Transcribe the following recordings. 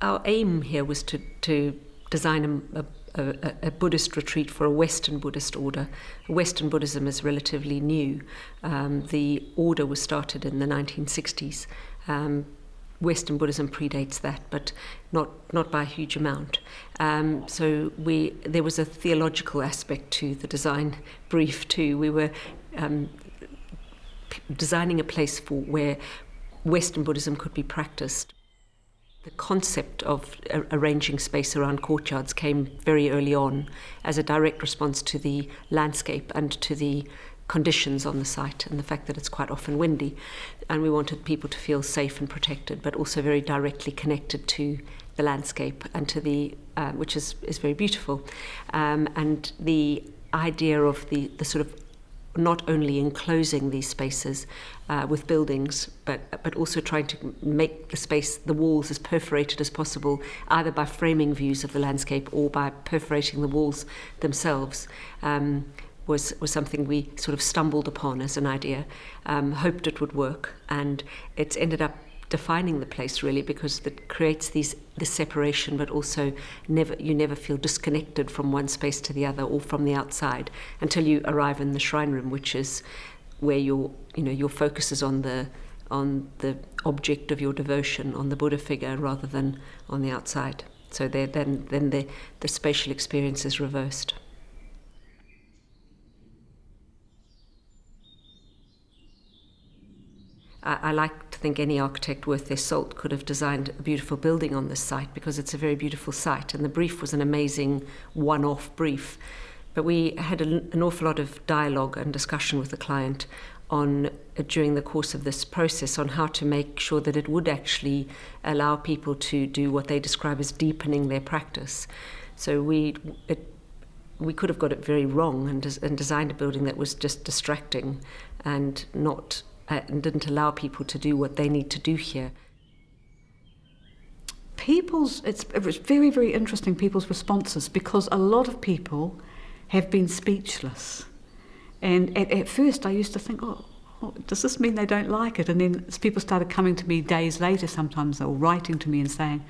our aim here was to design a Buddhist retreat for a Western Buddhist order. Western Buddhism is relatively new. The order was started in the 1960s. Western Buddhism predates that, but not by a huge amount. So there was a theological aspect to the design brief too. We were designing a place where Western Buddhism could be practiced. The concept of arranging space around courtyards came very early on as a direct response to the landscape and to the conditions on the site and the fact that it's quite often windy. And we wanted people to feel safe and protected, but also very directly connected to the landscape and to the, which is very beautiful. And the idea of the sort of not only enclosing these spaces with buildings, but also trying to make the walls as perforated as possible, either by framing views of the landscape or by perforating the walls themselves, was something we sort of stumbled upon as an idea, hoped it would work, and it's ended up defining the place really, because it creates this separation, but also you never feel disconnected from one space to the other or from the outside until you arrive in the shrineroom, which is where your focus is on the object of your devotion, on the Buddha figure, rather than on the outside. So then the spatial experience is reversed. I like to think any architect worth their salt could have designed a beautiful building on this site, because it's a very beautiful site, and the brief was an amazing one-off brief. But we had an awful lot of dialogue and discussion with the client during the course of this process on how to make sure that it would actually allow people to do what they describe as deepening their practice. So we could have got it very wrong and designed a building that was just distracting and didn't allow people to do what they need to do here. It's very, very interesting, people's responses, because a lot of people have been speechless. And at first I used to think, oh, does this mean they don't like it? And then people started coming to me days later sometimes, or writing to me and saying,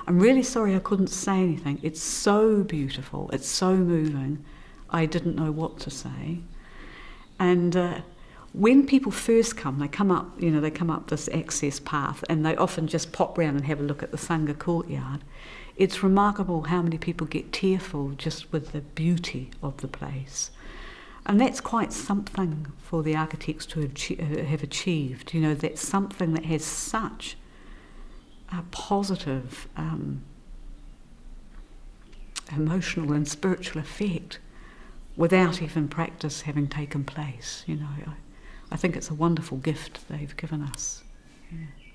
I'm really sorry I couldn't say anything. It's so beautiful, it's so moving, I didn't know what to say. And when people first come, they come up this access path, and they often just pop round and have a look at the Sangha courtyard. It's remarkable how many people get tearful just with the beauty of the place. And that's quite something for the architects to have achieved. That's something that has such a positive emotional and spiritual effect without even practice having taken place. I think it's a wonderful gift they've given us. Yeah.